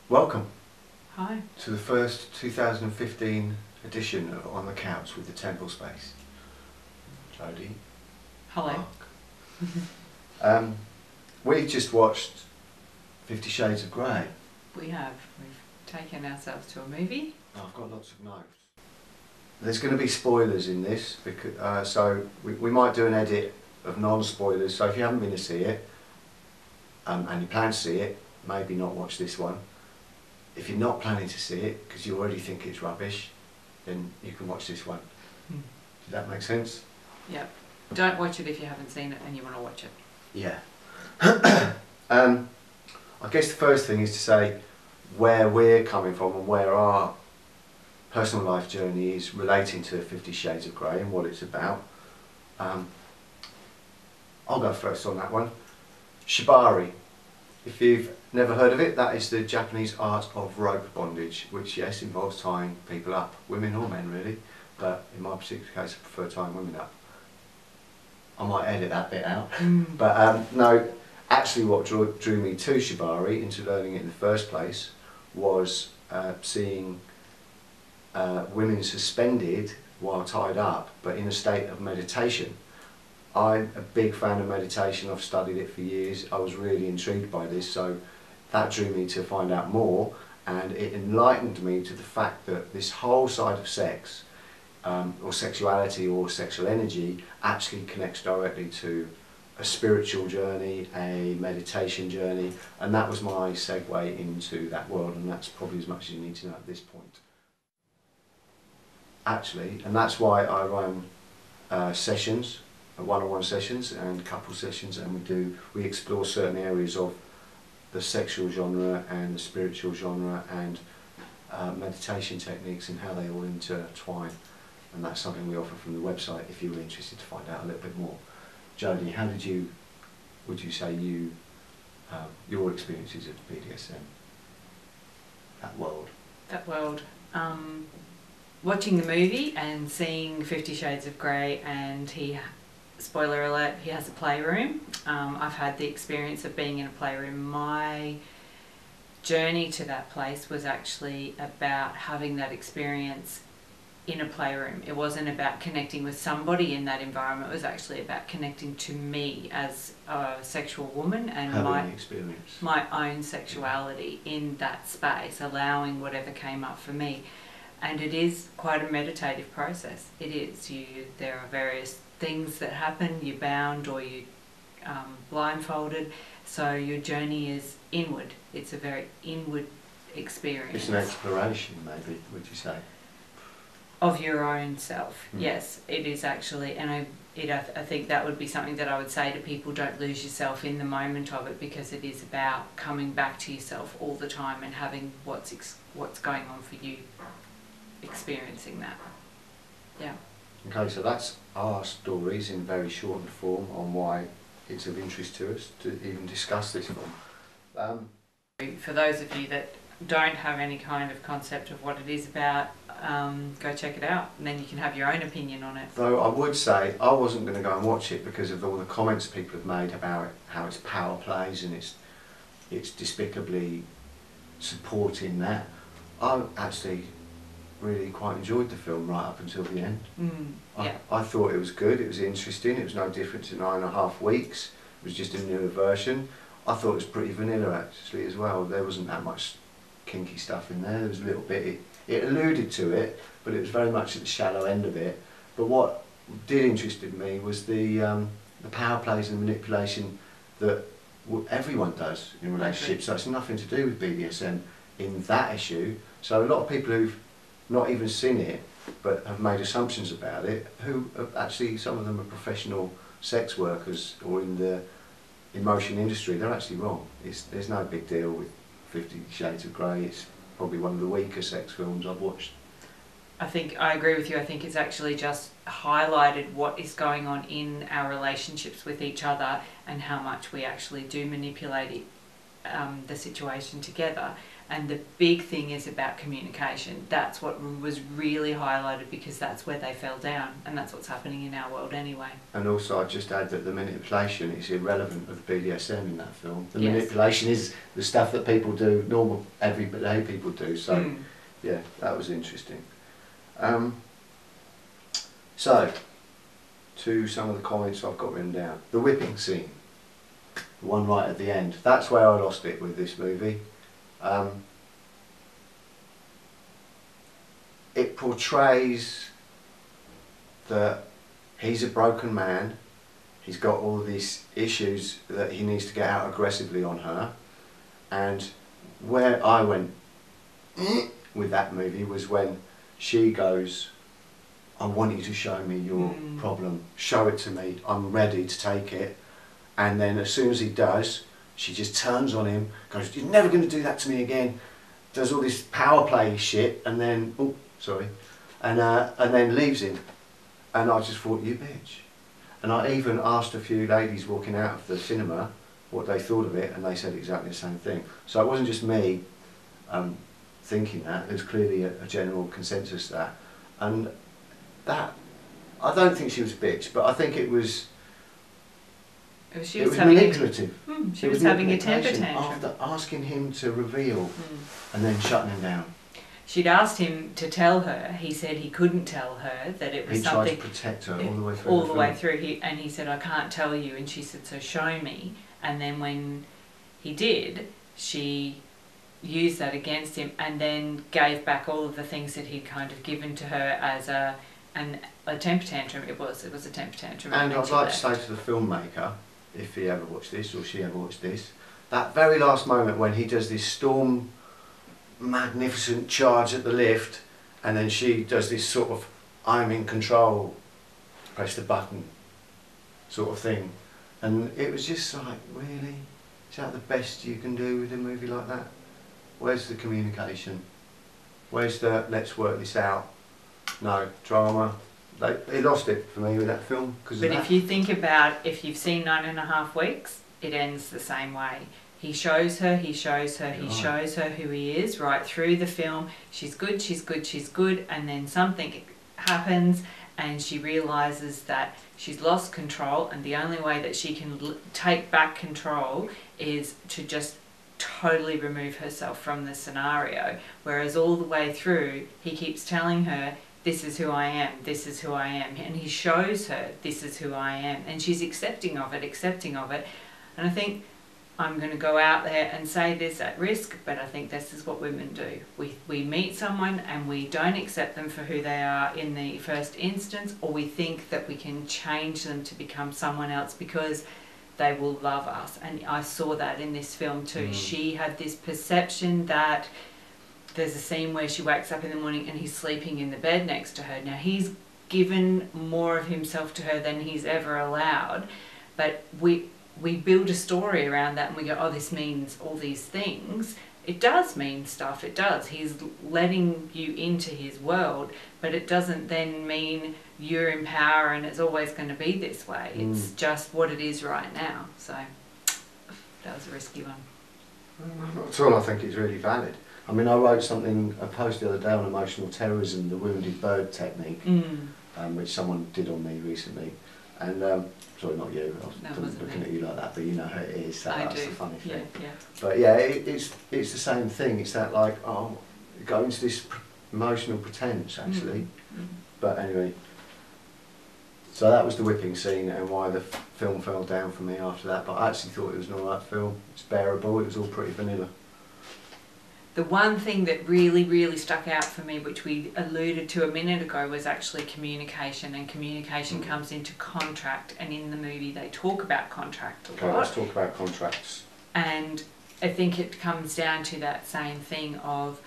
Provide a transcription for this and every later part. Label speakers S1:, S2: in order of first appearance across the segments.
S1: Welcome
S2: Hi.
S1: to the first 2015 edition of On the Couch with the Temple Space. Jodie.
S2: Hello.
S1: Mark. We just watched 50 Shades of Grey.
S2: We have. We've taken ourselves to a movie.
S1: I've got lots of notes. There's going to be spoilers in this, because, so we might do an edit of non-spoilers, so if you haven't been to see it, and you plan to see it, maybe not watch this one. If you're not planning to see it, because you already think it's rubbish, then you can watch this one. Does that make sense?
S2: Yep. Don't watch it if you haven't seen it and you want to watch it.
S1: Yeah. I guess the first thing is to say where we're coming from and where our personal life journey is relating to 50 Shades of Grey and what it's about. I'll go first on that one. Shibari. If you've never heard of it, that is the Japanese art of rope bondage, which yes involves tying people up, women or men really, but in my particular case I prefer tying women up. I might edit that bit out, but no, actually what drew me to Shibari, into learning it in the first place, was seeing women suspended while tied up, but in a state of meditation. I'm a big fan of meditation. I've studied it for years. I was really intrigued by this, so that drew me to find out more, and it enlightened me to the fact that this whole side of sex, or sexuality or sexual energy, actually connects directly to a spiritual journey, a meditation journey, and that was my segue into that world, and that's probably as much as you need to know at this point. Actually, and that's why I run sessions, one-on-one sessions and couple sessions, and we explore certain areas of the sexual genre and the spiritual genre and meditation techniques and how they all intertwine, and that's something we offer from the website if you were interested to find out a little bit more. Jodie, how would you say your experiences of BDSM, that world?
S2: That world. Watching the movie and seeing 50 Shades of Grey, and spoiler alert, he has a playroom. I've had the experience of being in a playroom. My journey to that place was actually about having that experience in a playroom. It wasn't about connecting with somebody in that environment. It was actually about connecting to me as a sexual woman and my own sexuality in that space, allowing whatever came up for me. And it is quite a meditative process. It is. There are various things that happen. You're bound or you're blindfolded. So your journey is inward. It's a very inward experience.
S1: It's an exploration, maybe, would you say?
S2: Of your own self. Yes, it is actually. And I think that would be something that I would say to people: don't lose yourself in the moment of it, because it is about coming back to yourself all the time and having what's going on for you, experiencing that. Yeah. Okay,
S1: so that's our stories in very shortened form on why it's of interest to us to even discuss this film.
S2: For those of you that don't have any kind of concept of what it is about, go check it out, and then you can have your own opinion on it.
S1: Though I would say I wasn't going to go and watch it because of all the comments people have made about it, how it's power plays and it's despicably supporting that. I actually really quite enjoyed the film right up until the end.
S2: Yeah.
S1: I thought it was good, it was interesting, it was no different to 9.5 Weeks, it was just a newer version. I thought it was pretty vanilla actually as well. There wasn't that much kinky stuff in there. There was a little bit, it alluded to it, but it was very much at the shallow end of it. But what did interest me was the power plays and manipulation that everyone does in relationships. So it's nothing to do with BDSM in that issue. So a lot of people who've not even seen it but have made assumptions about it, who actually, some of them are professional sex workers or in the emotion industry, they're actually wrong. There's no big deal with 50 Shades of Grey. It's probably one of the weaker sex films I've watched.
S2: I think I agree with you. I think it's actually just highlighted what is going on in our relationships with each other and how much we actually do manipulate the situation together. And the big thing is about communication. That's what was really highlighted, because that's where they fell down, and that's what's happening in our world anyway.
S1: And also I'd just add that the manipulation is irrelevant of BDSM in that film. The
S2: Yes.
S1: manipulation is the stuff that people do, normal, everyday people do. So yeah, that was interesting. So, to some of the comments I've got written down. The whipping scene, the one right at the end. That's where I lost it with this movie. It portrays that he's a broken man. He's got all these issues that he needs to get out aggressively on her. And where I went with that movie was when she goes, I want you to show me your problem. Show it to me. I'm ready to take it. And then as soon as he does, she just turns on him, goes, you're never going to do that to me again. Does all this power play shit, and then, oh, sorry, and then leaves him. And I just thought, you bitch. And I even asked a few ladies walking out of the cinema what they thought of it, and they said exactly the same thing. So it wasn't just me thinking that, there's clearly a general consensus that. And that, I don't think she was a bitch, but I think it was manipulative.
S2: She was having a temper tantrum.
S1: After asking him to reveal and then shutting him down.
S2: She'd asked him to tell her. He said he couldn't tell her, that it was something.
S1: He tried to protect her all the way through.
S2: All the way through. And he said, I can't tell you. And she said, so show me. And then when he did, she used that against him and then gave back all of the things that he'd kind of given to her as a temper tantrum. It was a temper tantrum.
S1: And I'd like to say to the filmmaker, if he ever watched this or she ever watched this, that very last moment when he does this storm magnificent charge at the lift, and then she does this sort of I'm in control, press the button sort of thing, and it was just like, really? Is that the best you can do with a movie like that? Where's the communication? Where's the let's work this out? No, drama. They lost it for me with that film. But
S2: if you think about, if you've seen 9.5 Weeks, it ends the same way. He shows her, he shows her, he shows her who he is right through the film. She's good, she's good, she's good, and then something happens and she realises that she's lost control, and the only way that she can take back control is to just totally remove herself from the scenario. Whereas all the way through, he keeps telling her, this is who I am, this is who I am. And he shows her, this is who I am. And she's accepting of it. And I think I'm going to go out there and say this at risk, but I think this is what women do. We meet someone and we don't accept them for who they are in the first instance, or we think that we can change them to become someone else because they will love us. And I saw that in this film too. She had this perception that there's a scene where she wakes up in the morning and he's sleeping in the bed next to her. Now, he's given more of himself to her than he's ever allowed, but we build a story around that and we go, oh, this means all these things. It does mean stuff, it does. He's letting you into his world, but it doesn't then mean you're in power and it's always going to be this way. It's just what it is right now. So that was a risky one.
S1: Not at all. I think it's really valid. I mean, I wrote a post the other day on emotional terrorism, the wounded bird technique, which someone did on me recently. And, sorry, not you, I wasn't looking at you like that, but you know how it is, that's the funny thing.
S2: Yeah.
S1: But yeah, it's the same thing. It's that like, oh, go into this emotional pretense, actually. But anyway, so that was the whipping scene and why the film fell down for me after that. But I actually thought it was an alright film. It's bearable, it was all pretty vanilla.
S2: The one thing that really, really stuck out for me, which we alluded to a minute ago, was actually communication. And communication comes into contract. And in the movie, they talk about contract a lot.
S1: Okay, let's talk about contracts.
S2: And I think it comes down to that same thing of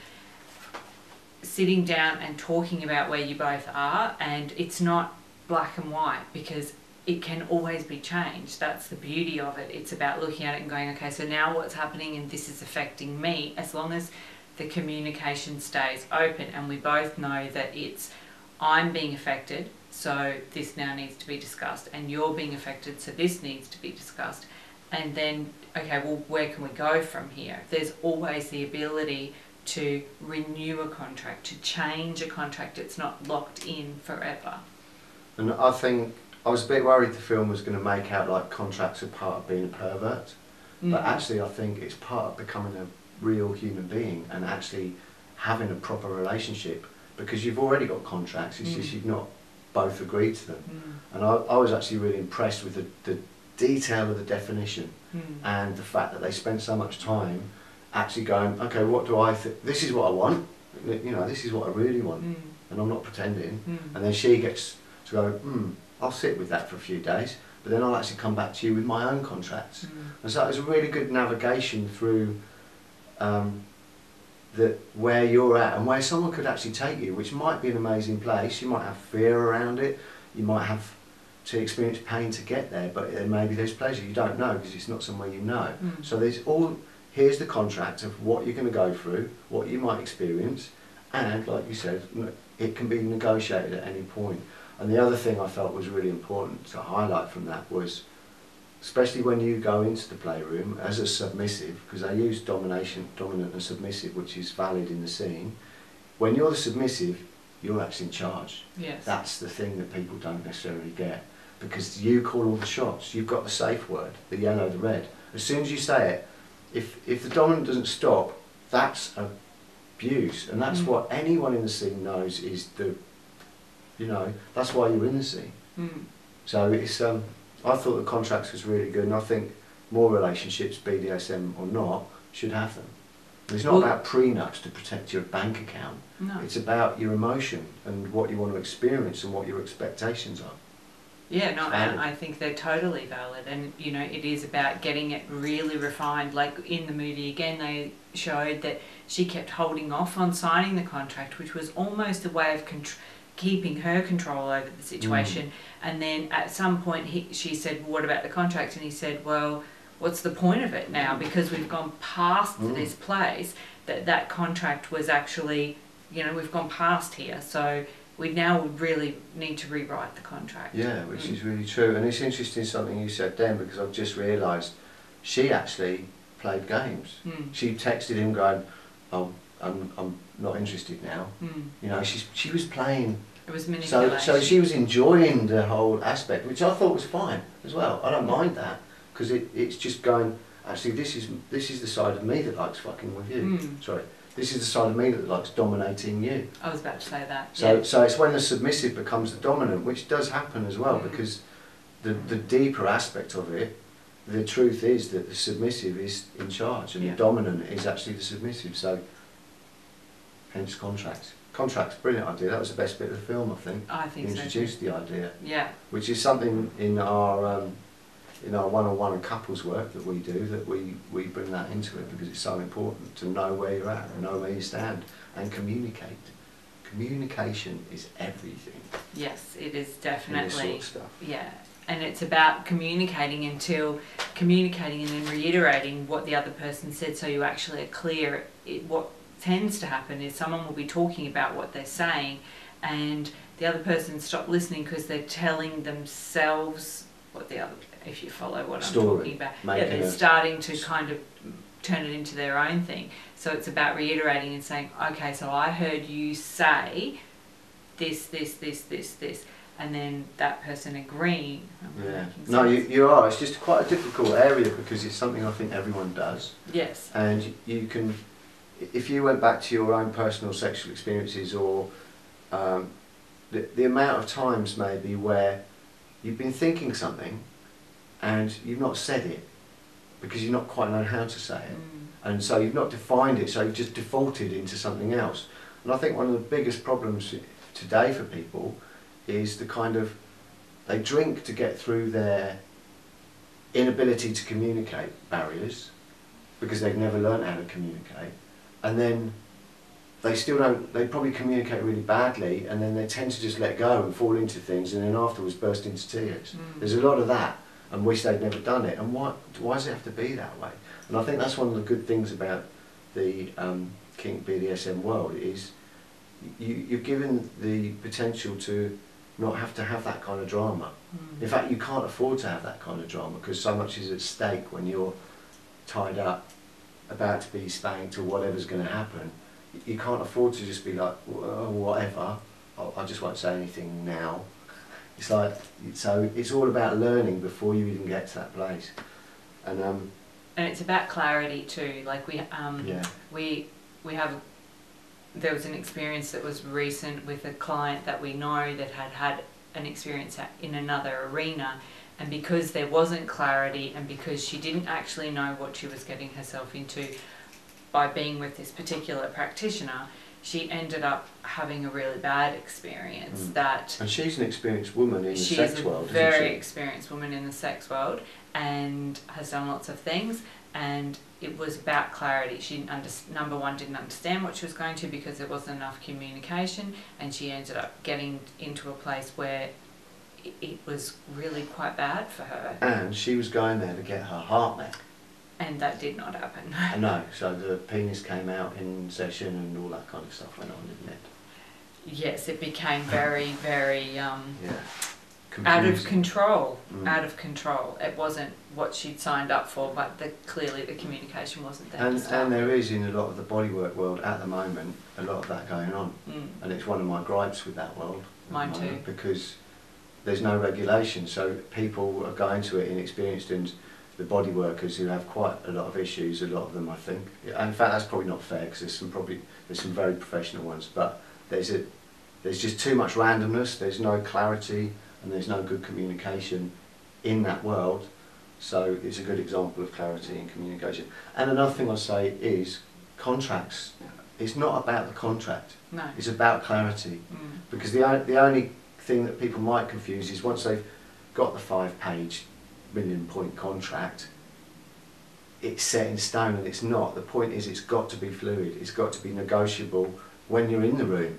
S2: sitting down and talking about where you both are. And it's not black and white, because it can always be changed. That's the beauty of it. It's about looking at it and going, okay, so now what's happening and this is affecting me, as long as the communication stays open and we both know that it's I'm being affected, so this now needs to be discussed, and you're being affected, so this needs to be discussed. and then, okay, well, where can we go from here? There's always the ability to renew a contract, to change a contract. It's not locked in forever.
S1: And I think I was a bit worried the film was going to make out like contracts are part of being a pervert, but actually I think it's part of becoming a real human being and actually having a proper relationship, because you've already got contracts, it's just you've not both agreed to them. And I was actually really impressed with the detail of the definition and the fact that they spent so much time actually going, okay, what do I think? This is what I want, you know, this is what I really want, and I'm not pretending. And then she gets to go, I'll sit with that for a few days, but then I'll actually come back to you with my own contracts. And so it was a really good navigation through where you're at and where someone could actually take you, which might be an amazing place. You might have fear around it, you might have to experience pain to get there, but maybe there's pleasure. You don't know because it's not somewhere you know. So there's here's the contract of what you're going to go through, what you might experience, and like you said, it can be negotiated at any point. And the other thing I felt was really important to highlight from that was, especially when you go into the playroom as a submissive, because they use dominant and submissive, which is valid in the scene. When you're the submissive, you're actually in charge.
S2: Yes.
S1: That's the thing that people don't necessarily get, because you call all the shots. You've got the safe word, the yellow, the red. As soon as you say it, if the dominant doesn't stop, that's abuse, and that's what anyone in the scene knows is the, you know, that's why you're in the scene. So it's I thought the contracts was really good, and I think more relationships, BDSM or not, should have them. And it's not about prenups to protect your bank account.
S2: No.
S1: It's about your emotion and what you want to experience and what your expectations are.
S2: Yeah, no, and I think they're totally valid, and you know, it is about getting it really refined. Like in the movie again, they showed that she kept holding off on signing the contract, which was almost a way of keeping her control over the situation. And then at some point she said, well, what about the contract? And he said, well, what's the point of it now? Because we've gone past this place, that contract was actually, you know, we've gone past here, so we now really need to rewrite the contract.
S1: Yeah, which is really true. And it's interesting something you said then, because I've just realised she actually played games. She texted him going, oh, I'm not interested now. You know, she was playing.
S2: It was manipulation.
S1: So she was enjoying the whole aspect, which I thought was fine as well. I don't mind that, because it's just going, actually this is the side of me that likes fucking with you. Sorry. This is the side of me that likes dominating you.
S2: I was about to say that.
S1: So it's when the submissive becomes the dominant, which does happen as well, because the deeper aspect of it, the truth is that the submissive is in charge and the dominant is actually the submissive. So hence contracts. Contracts, brilliant idea. That was the best bit of the film, I think.
S2: I think so.
S1: Introduced the idea.
S2: Yeah.
S1: Which is something in our one-on-one and couples work that we do, that we bring that into it, because it's so important to know where you're at, know where you stand, and communicate. Communication is everything.
S2: Yes, it is definitely.
S1: In this sort of stuff.
S2: Yeah, and it's about communicating and then reiterating what the other person said, so you actually are clear. What tends to happen is someone will be talking about what they're saying, and the other person stops listening because they're telling themselves what the other, if you follow what I'm talking about. Yeah, they're starting to kind of turn it into their own thing. So it's about reiterating and saying, okay, so I heard you say this, and then that person agreeing.
S1: Yeah. No, you are. It's just quite a difficult area, because it's something I think everyone does.
S2: Yes.
S1: And you can, if you went back to your own personal sexual experiences, or the amount of times maybe where you've been thinking something and you've not said it because you've not quite known how to say it, and so you've not defined it, so you've just defaulted into something else. And I think one of the biggest problems today for people is the kind of, they drink to get through their inability to communicate barriers, because they've never learned how to communicate, and then they still don't, they probably communicate really badly, and then they tend to just let go and fall into things, and then afterwards burst into tears. There's a lot of that, and wish they'd never done it. And why does it have to be that way? And I think that's one of the good things about the kink BDSM world, is you're given the potential to not have to have that kind of drama. In fact, you can't afford to have that kind of drama because so much is at stake when you're tied up, about to be spanked or whatever's going to happen. You can't afford to just be like, oh, whatever, I just won't say anything now. It's like, so it's all about learning before you even get to that place. And
S2: it's about clarity too. Like
S1: yeah.
S2: we have, there was an experience that was recent with a client that we know that had an experience in another arena, and because there wasn't clarity and because she didn't actually know what she was getting herself into by being with this particular practitioner, she ended up having a really bad experience.
S1: And she's an experienced woman in the sex world, isn't she?
S2: She's a very experienced woman in the sex world and has done lots of things, and it was about clarity. She number one, didn't understand what she was going to because there wasn't enough communication, and she ended up getting into a place where it was really quite bad for her. And
S1: she was going there to get her heart met.
S2: And that did not happen.
S1: No, so the penis came out in session and all that kind of stuff went on, didn't it?
S2: Yes, it became very, very
S1: yeah.
S2: out of control. Out of control. It wasn't what she'd signed up for, but clearly the communication wasn't there.
S1: And there is, in a lot of the bodywork world at the moment, a lot of that going on. And it's one of my gripes with that world.
S2: Mine too.
S1: Because there's no regulation, so people are going to it inexperienced, and the body workers who have quite a lot of issues, a lot of them I think. In fact, that's probably not fair because there's some very professional ones, but there's just too much randomness, there's no clarity and there's no good communication in that world. So it's a good example of clarity and communication. And another thing I'll say is contracts. It's not about the contract.
S2: No.
S1: It's about clarity. Because the only thing that people might confuse is once they've got the 5-page million-point contract, it's set in stone, and it's not. The point is it's got to be fluid, it's got to be negotiable when you're in the room.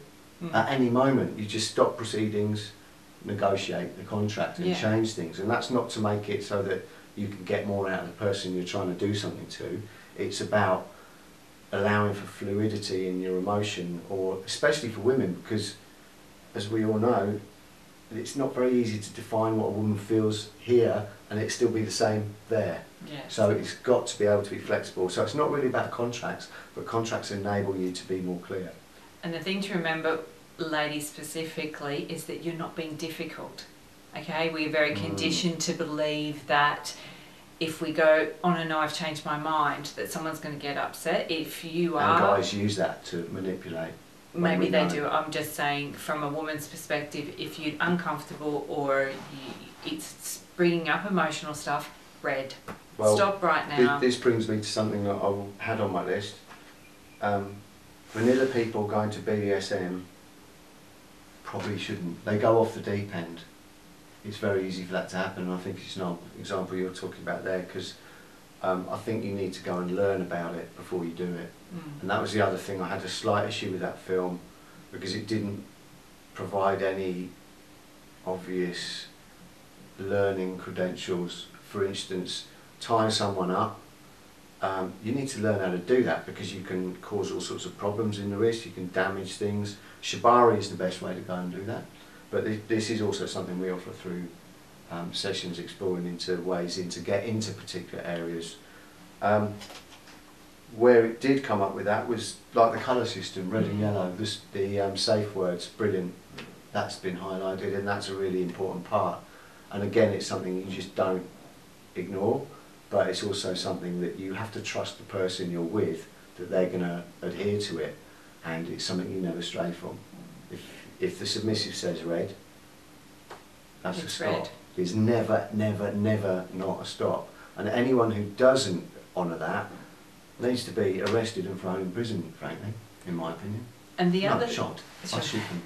S1: At any moment you just stop proceedings, negotiate the contract and change things, and that's not to make it so that you can get more out of the person you're trying to do something to. It's about allowing for fluidity in your emotion, or especially for women, because as we all know, it's not very easy to define what a woman feels here and it still be the same there.
S2: Yes.
S1: So it's got to be able to be flexible. So it's not really about contracts, but contracts enable you to be more clear.
S2: And the thing to remember, ladies specifically, is that you're not being difficult. Okay, we're very conditioned to believe that if we go, oh no, I've changed my mind, that someone's going to get upset. If you are...
S1: And guys use that to manipulate.
S2: Maybe they do. I'm just saying, from a woman's perspective, if you're uncomfortable or it's bringing up emotional stuff, red.
S1: Well,
S2: stop right now.
S1: This brings me to something that I had on my list. Vanilla people going to BDSM probably shouldn't. They go off the deep end. It's very easy for that to happen, and I think it's an example you're talking about there, because I think you need to go and learn about it before you do it. And that was the other thing. I had a slight issue with that film because it didn't provide any obvious learning credentials. For instance, tying someone up, you need to learn how to do that because you can cause all sorts of problems in the wrist, you can damage things. Shibari is the best way to go and do that. But this is also something we offer through sessions, exploring into ways to get into particular areas. Where it did come up with that was like the colour system, red and yellow, the safe words, brilliant. That's been highlighted, and that's a really important part. And again, it's something you just don't ignore, but it's also something that you have to trust the person you're with, that they're going to adhere to it, and it's something you never stray from. If the submissive says red, that's a stop.
S2: Red.
S1: There's never, never, never not a stop. And anyone who doesn't honour that needs to be arrested and thrown in prison, frankly, in my opinion.
S2: And the other...
S1: shot. I shoot them.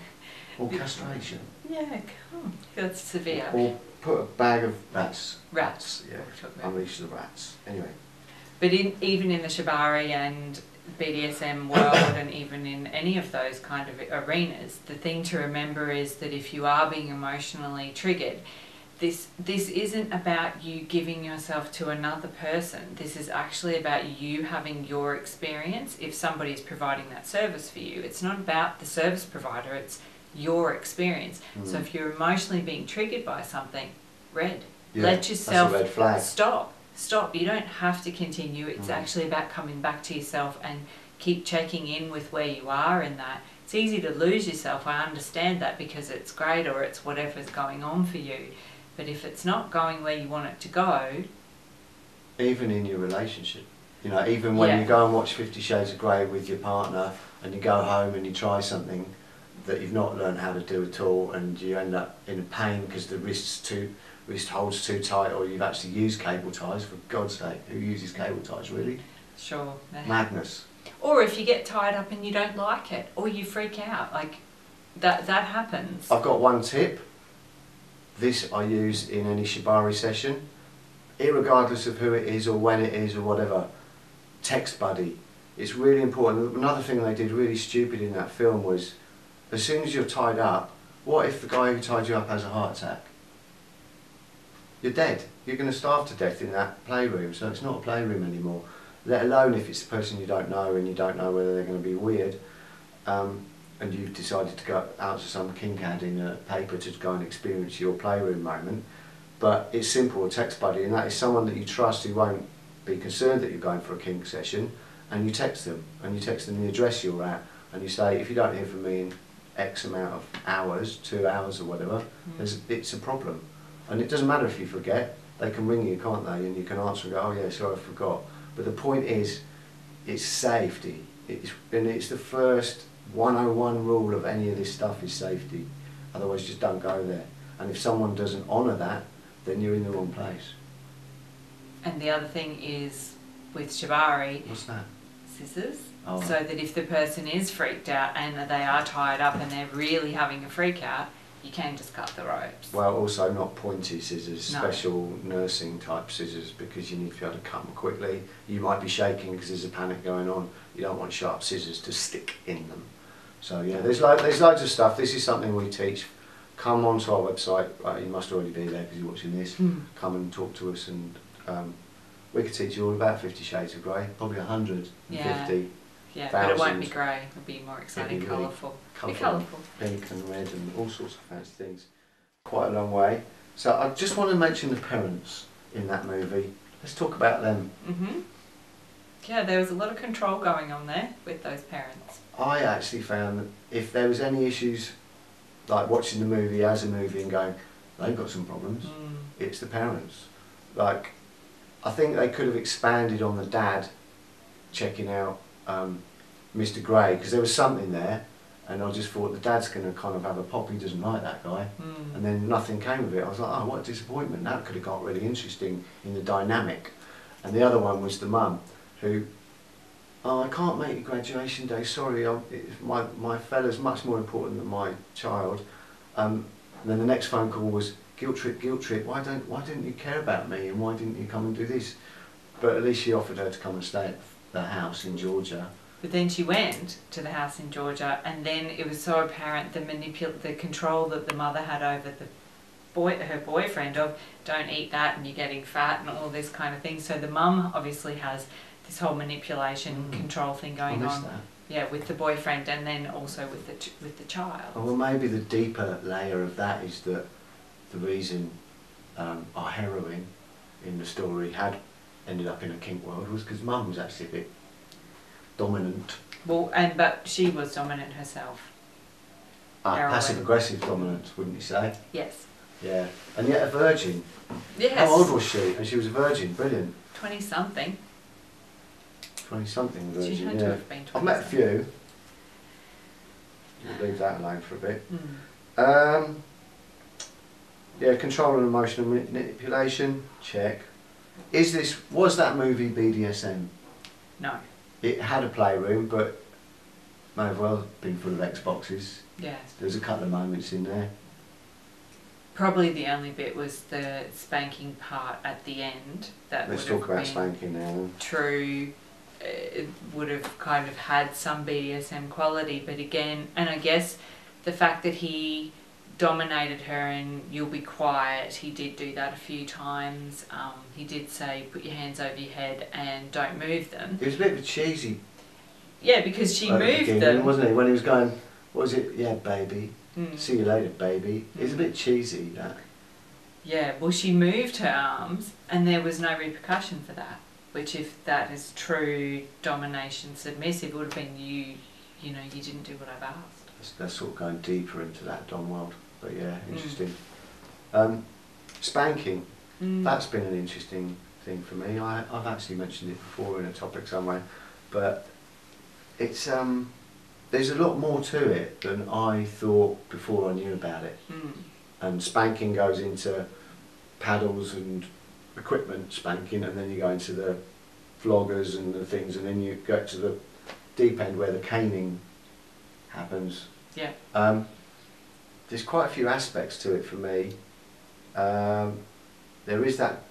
S1: Or castration.
S2: Yeah, cool. That's severe.
S1: Or put a bag of rats.
S2: Rats.
S1: Yeah, unleash the rats. Anyway.
S2: But even in the Shibari and BDSM world, and even in any of those kind of arenas, the thing to remember is that if you are being emotionally triggered, this isn't about you giving yourself to another person. This is actually about you having your experience. If somebody is providing that service for you, it's not about the service provider, it's your experience. So if you're emotionally being triggered by something, let yourself
S1: that's a red flag.
S2: Stop. You don't have to continue. It's actually about coming back to yourself and keep checking in with where you are in that. It's easy to lose yourself. I understand that because it's great or it's whatever's going on for you. But if it's not going where you want it to go...
S1: Even in your relationship. You know, even when you go and watch 50 Shades of Grey with your partner and you go home and you try something that you've not learned how to do at all and you end up in pain because the wrist holds too tight, or you've actually used cable ties, for God's sake, who uses cable ties really?
S2: Sure.
S1: Madness.
S2: Or if you get tied up and you don't like it, or you freak out, like that happens.
S1: I've got one tip. This I use in any shibari session, irregardless of who it is or when it is or whatever. Text buddy. It's really important. Another thing they did really stupid in that film was, as soon as you're tied up, what if the guy who tied you up has a heart attack? You're dead. You're going to starve to death in that playroom, so it's not a playroom anymore. Let alone if it's a person you don't know and you don't know whether they're going to be weird, and you've decided to go out to some kink ad in a paper to go and experience your playroom moment. But it's simple, a text buddy, and that is someone that you trust who won't be concerned that you're going for a kink session, and you text them the address you're at, and you say, if you don't hear from me in X amount of hours, 2 hours or whatever, it's a problem. And it doesn't matter if you forget, they can ring you, can't they, and you can answer and go, oh yeah, sorry, I forgot. But the point is, it's safety. And it's the first 101 rule of any of this stuff is safety. Otherwise just don't go there. And if someone doesn't honour that, then you're in the wrong place.
S2: And the other thing is, with shibari...
S1: What's that?
S2: Scissors.
S1: Oh.
S2: So that if the person is freaked out and they are tied up and they're really having a freak out, you can just cut the ropes.
S1: Well, also not pointy scissors, special nursing type scissors, because you need to be able to cut them quickly. You might be shaking because there's a panic going on. You don't want sharp scissors to stick in them. So yeah, there's loads of stuff. This is something we teach. Come onto our website. You must already be there because you're watching this. Come and talk to us, and we could teach you all about 50 Shades of Grey. Probably 150.
S2: Yeah,
S1: thousands.
S2: but it won't be grey. It'll be more exciting, really colourful. Colourful.
S1: Pink and red and all sorts of fancy things. Quite a long way. So I just want to mention the parents in that movie. Let's talk about them.
S2: Yeah, there was a lot of control going on there with those parents.
S1: I actually found that if there was any issues, like watching the movie as a movie and going, they've got some problems, it's the parents. Like, I think they could have expanded on the dad checking out Mr. Grey, because there was something there, and I just thought the dad's going to kind of have a pop, he doesn't like that guy, and then nothing came of it. I was like, oh, what a disappointment. That could have got really interesting in the dynamic. And the other one was the mum, who, oh, I can't make your graduation day, sorry, my fella's much more important than my child. And then the next phone call was, guilt trip, why didn't you care about me, and why didn't you come and do this? But at least she offered her to come and stay at the house in Georgia.
S2: But then she went to the house in Georgia, and then it was so apparent the control that the mother had over her boyfriend of, don't eat that and you're getting fat and all this kind of thing. So the mum obviously has this whole manipulation control thing going on. Yeah, with the boyfriend, and then also with the child.
S1: Oh, well, maybe the deeper layer of that is that the reason our heroine in the story had ended up in a kink world was because mum was actually a bit dominant.
S2: Well, but she was dominant herself.
S1: Passive aggressive dominant, wouldn't you say?
S2: Yes.
S1: Yeah, and yet a virgin.
S2: Yes.
S1: How old was she? And she was a virgin. Brilliant.
S2: 20-something.
S1: 20-something virgin.
S2: She had to have been 20.
S1: I've met a few. We'll leave that alone for a bit. Yeah, control and emotional manipulation. Check. Was that movie BDSM?
S2: No.
S1: It had a playroom, but may have well been full of Xboxes.
S2: Yes.
S1: There's a couple of moments in there.
S2: Probably the only bit was the spanking part at the end.
S1: Let's talk about spanking now.
S2: True. It would have kind of had some BDSM quality, but again, and I guess the fact that he dominated her and you'll be quiet, he did do that a few times. He did say put your hands over your head and don't move them.
S1: It was a bit of a cheesy.
S2: Yeah, because she moved them,
S1: wasn't he? When he was going, what was it? Yeah, baby. See you later, baby. It's a bit cheesy, that.
S2: Yeah, well, she moved her arms and there was no repercussion for that. Which, if that is true domination submissive, would have been you know, you didn't do what I've asked.
S1: That's sort of going deeper into that Dom world. But yeah, interesting. Spanking, that's been an interesting thing for me. I've actually mentioned it before in a topic somewhere, but it's there's a lot more to it than I thought before I knew about it. And spanking goes into paddles and equipment spanking, and then you go into the floggers and the things, and then you go to the deep end where the caning happens.
S2: Yeah.
S1: There's quite a few aspects to it for me. There is that.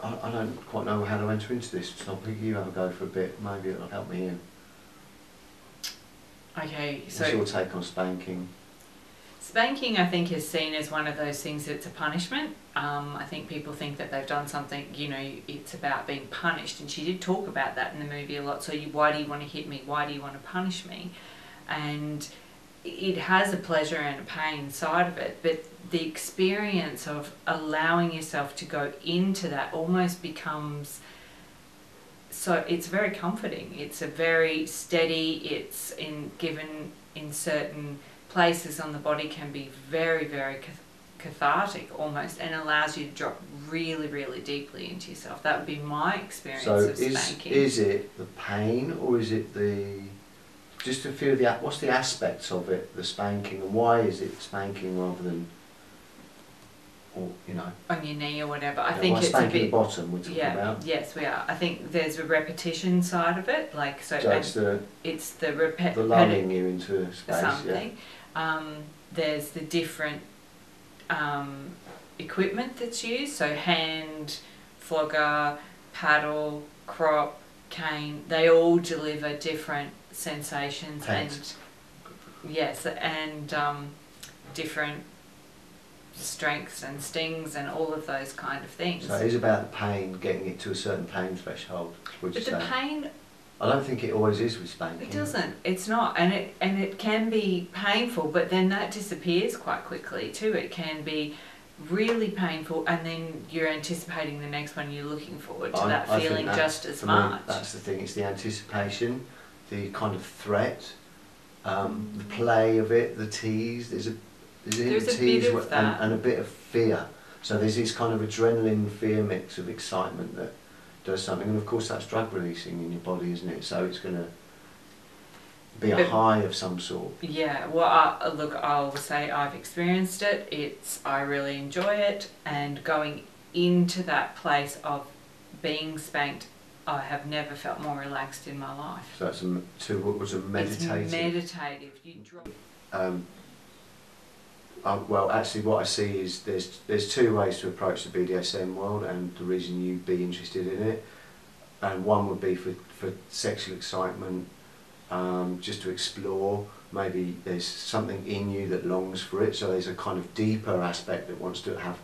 S1: I don't quite know how to enter into this topic. You have a go for a bit. Maybe it'll help me in.
S2: Okay, so
S1: what's your take on spanking?
S2: Spanking, I think, is seen as one of those things that's a punishment. I think people think that they've done something, you know, it's about being punished, and she did talk about that in the movie a lot. So why do you want to hit me? Why do you want to punish me? And it has a pleasure and a pain side of it, but the experience of allowing yourself to go into that almost becomes, so it's very comforting. It's a very steady, it's given in certain places on the body can be very, very cathartic almost, and allows you to drop really, really deeply into yourself. That would be my experience of spanking.
S1: Is it the pain, or is it just to feel what's the aspects of it, the spanking, and why is it spanking rather than, or you know,
S2: on your knee or whatever? I think it's
S1: spanking
S2: a bit,
S1: the bottom we're talking about.
S2: Yes, we are. I think there's a repetition side of it, like so.
S1: It's
S2: the
S1: lulling you into space.
S2: Something.
S1: Yeah.
S2: There's the different equipment that's used, so hand, flogger, paddle, crop, cane. They all deliver different sensations
S1: Tense.
S2: and yes, and different strengths and stings and all of those kind of things.
S1: So it is about the pain, getting it to a certain pain threshold.
S2: But the pain,
S1: I don't think it always is with spanking.
S2: it doesn't. It's not, and it can be painful, but then that disappears quite quickly too. It can be really painful, and then you're anticipating the next one. You're looking forward to that feeling just as much.
S1: That's the thing. It's the anticipation, the kind of threat, the play of it, the tease. There's a tease
S2: bit of that.
S1: And a bit of fear. So there's this kind of adrenaline fear mix of excitement that does something, and of course that's drug releasing in your body, isn't it? So it's going to be a high of some sort.
S2: Yeah, well, look, I'll say I've experienced it. I really enjoy it, and going into that place of being spanked, I have never felt more relaxed in my life.
S1: So it's what was a meditative.
S2: It's meditative. You drop.
S1: Well, actually, what I see is there's two ways to approach the BDSM world, and the reason you'd be interested in it. And one would be for sexual excitement, just to explore. Maybe there's something in you that longs for it, so there's a kind of deeper aspect that wants to have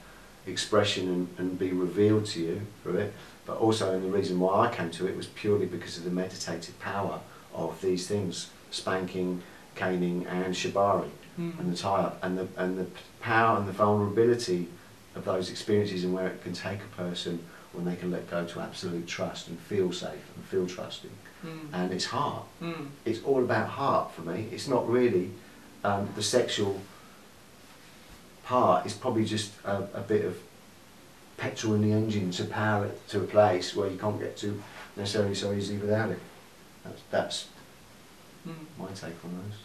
S1: expression and be revealed to you for it. But also, and the reason why I came to it was purely because of the meditative power of these things: spanking, caning, and shibari. And the tie-up, and the power and the vulnerability of those experiences, and where it can take a person when they can let go to absolute trust and feel safe and feel trusting. And it's heart. It's all about heart for me. It's not really the sexual part. Is probably just a bit of petrol in the engine to power it to a place where you can't get to necessarily so easily without it. That's my take on those.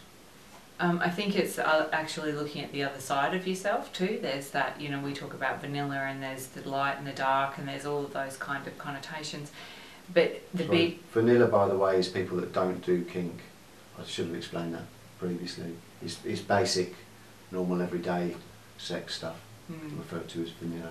S2: I think it's actually looking at the other side of yourself too. There's that, you know, we talk about vanilla, and there's the light and the dark, and there's all of those kind of connotations. But
S1: vanilla, by the way, is people that don't do kink. I should have explained that previously. It's basic, normal, everyday sex stuff, referred to as vanilla.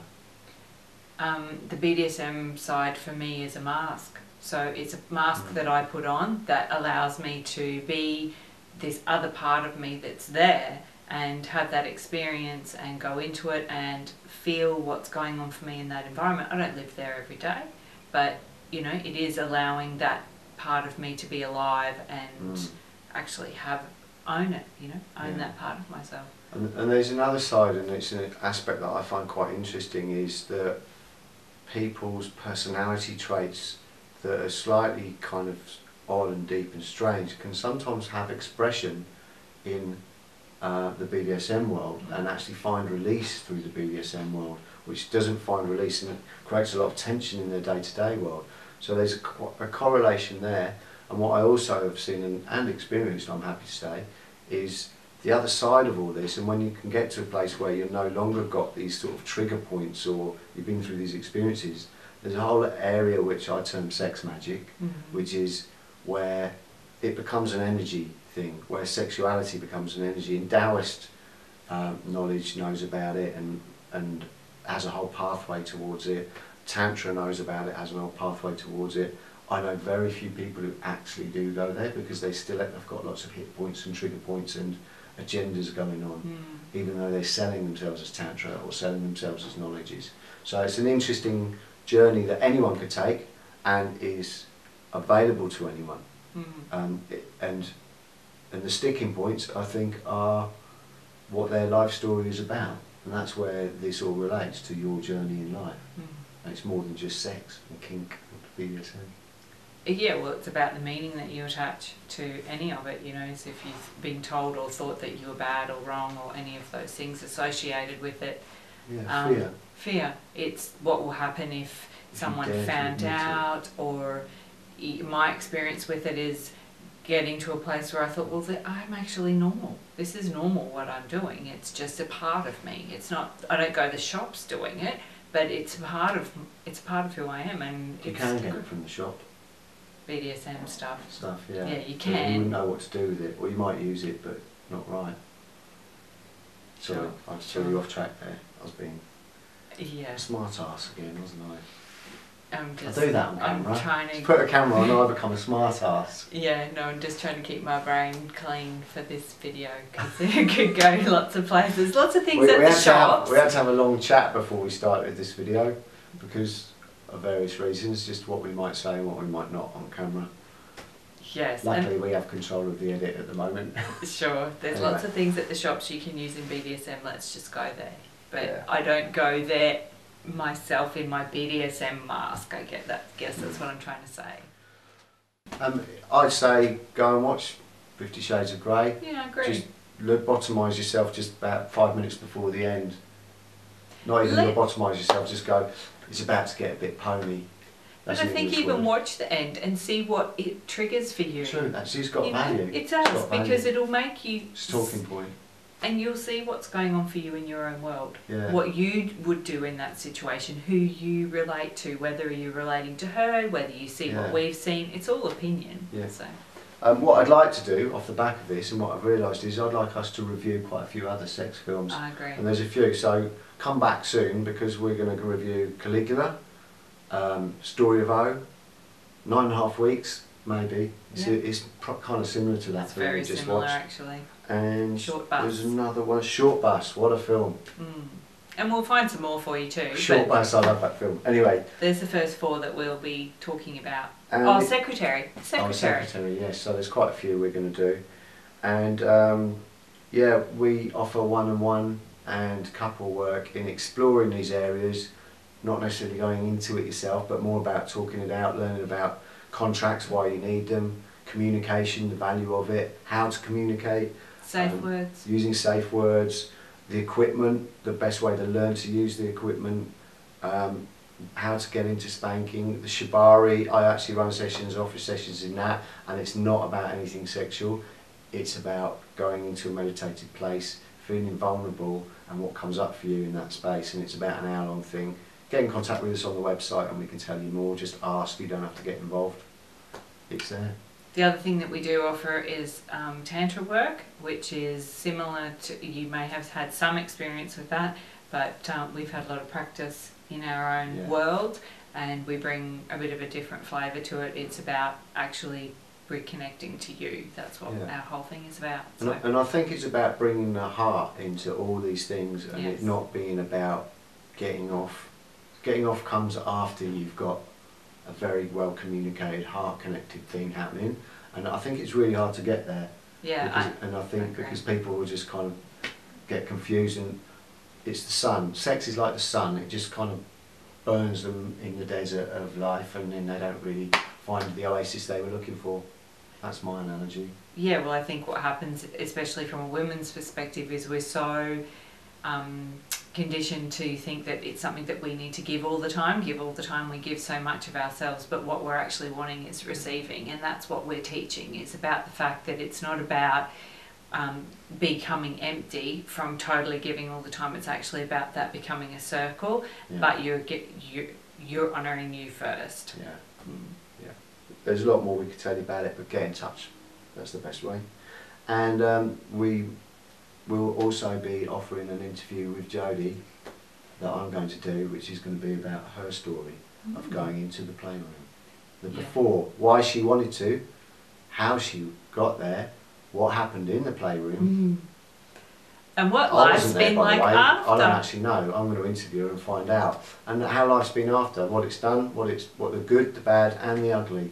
S2: The BDSM side for me is a mask. So it's a mask that I put on that allows me to be this other part of me that's there, and have that experience and go into it and feel what's going on for me in that environment. I don't live there every day, but you know, it is allowing that part of me to be alive and actually have own it, you know, own that part of myself.
S1: And there's another side, and it's an aspect that I find quite interesting, is that people's personality traits that are slightly kind of odd and deep and strange can sometimes have expression in the BDSM world and actually find release through the BDSM world, which doesn't find release, and it creates a lot of tension in their day-to-day world. So there's a correlation there. And what I also have seen and experienced, I'm happy to say, is the other side of all this. And when you can get to a place where you've no longer got these sort of trigger points, or you've been through these experiences, there's a whole area which I term sex magic, which is where it becomes an energy thing, where sexuality becomes an energy. And Taoist knowledge knows about it and has a whole pathway towards it. Tantra knows about it, has a whole pathway towards it. I know very few people who actually do go there, because they still have got lots of hit points and trigger points and agendas going on, even though they're selling themselves as Tantra or selling themselves as knowledges. So it's an interesting journey that anyone could take and is available to anyone. And the sticking points, I think, are what their life story is about, and that's where this all relates to your journey in life. And it's more than just sex and kink and BDSM.
S2: Yeah, well, it's about the meaning that you attach to any of it, you know, as if you've been told or thought that you were bad or wrong, or any of those things associated with it.
S1: Yeah, fear.
S2: Fear. It's what will happen if someone found out, or my experience with it is getting to a place where I thought, well, I'm actually normal. This is normal what I'm doing. It's just a part of me. It's not, I don't go to the shops doing it, but it's part of who I am. And
S1: you can get it from the shop.
S2: BDSM stuff.
S1: Yeah.
S2: Yeah, you
S1: But
S2: can.
S1: you wouldn't know what to do with it, or you might use it, but not right. Sorry,
S2: Sure.
S1: I threw you off track there. I was being
S2: Yeah.
S1: a smart ass again, wasn't I?
S2: I
S1: do that on camera.
S2: I'm trying to
S1: Just put a camera on, I become a smart ass.
S2: Yeah, no, I'm just trying to keep my brain clean for this video, because it could go lots of places, lots of things at the shops.
S1: We had to have a long chat before we started this video, because of various reasons, just what we might say and what we might not on camera.
S2: Yes.
S1: Luckily we have control of the edit at the moment.
S2: Sure, there's
S1: Anyway.
S2: lots of things at the shops you can use in BDSM, let's just go there. But
S1: Yeah.
S2: I don't go there myself in my BDSM mask, guess that's what I'm trying to say.
S1: I'd say go and watch 50 Shades of Grey.
S2: Yeah, I agree.
S1: Just lobotomise yourself just about 5 minutes before the end. Not even lobotomise yourself, just go, it's about to get a bit pony.
S2: But I think even watch the end and see what it triggers for you.
S1: True, actually it's got value.
S2: It does, because it'll make you...
S1: It's a talking point.
S2: And you'll see what's going on for you in your own world.
S1: Yeah.
S2: What you would do in that situation, who you relate to, whether you're relating to her, whether you see what we've seen. It's all opinion.
S1: Yeah.
S2: So.
S1: What I'd like to do off the back of this, and what I've realised, is I'd like us to review quite a few other sex films.
S2: I agree.
S1: And there's a few, so come back soon, because we're going to review Caligula, Story of O, 9.5 Weeks, maybe. It's kind of similar to that film we just
S2: similar,
S1: watched.
S2: actually.
S1: And
S2: Short Bus.
S1: there's another one, Short Bus, what a film.
S2: And we'll find some more for you too.
S1: Short Bus, I love that film. Anyway.
S2: There's the first 4 that we'll be talking about.
S1: Secretary.
S2: Secretary,
S1: yes. So there's quite a few we're going to do. And yeah, we offer one-on-one and couple work in exploring these areas, not necessarily going into it yourself, but more about talking it out, learning about contracts, why you need them, communication, the value of it, how to communicate.
S2: Safe words.
S1: Using safe words, the equipment, the best way to learn to use the equipment, how to get into spanking, the shibari. I actually run sessions, offer sessions in that, and it's not about anything sexual. It's about going into a meditated place, feeling vulnerable, and what comes up for you in that space. And it's about an hour-long thing. Get in contact with us on the website and we can tell you more. Just ask, you don't have to get involved. It's there.
S2: The other thing that we do offer is Tantra work, which is similar to, you may have had some experience with that, but we've had a lot of practice in our own world, and we bring a bit of a different flavour to it. It's about actually reconnecting to you. That's what our whole thing is about. So.
S1: And I think it's about bringing the heart into all these things, and it not being about getting off. Getting off comes after you've got a very well communicated, heart connected thing happening, and I think it's really hard to get there.
S2: Yeah.
S1: And I think because people will just kind of get confused, and it's the sun. Sex is like the sun. It just kind of burns them in the desert of life, and then they don't really find the oasis they were looking for. That's my analogy.
S2: Yeah, well, I think what happens, especially from a woman's perspective, is we're so conditioned to think that it's something that we need to give all the time. We give so much of ourselves, but what we're actually wanting is receiving, and that's what we're teaching. It's about the fact that it's not about becoming empty from totally giving all the time. It's actually about that becoming a circle, but you're honouring you first.
S1: Yeah. Yeah. There's a lot more we could tell you about it, but get in touch. That's the best way. And we will also be offering an interview with Jodie that I'm going to do, which is going to be about her story of going into the playroom. The before, why she wanted to, how she got there, what happened in the playroom.
S2: And what life's been like after.
S1: I don't actually know. I'm going to interview her and find out. And how life's been after, what it's done, what the good, the bad and the ugly.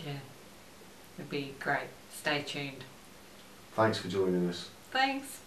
S2: Yeah, it'd be great. Stay tuned.
S1: Thanks for joining us.
S2: Thanks.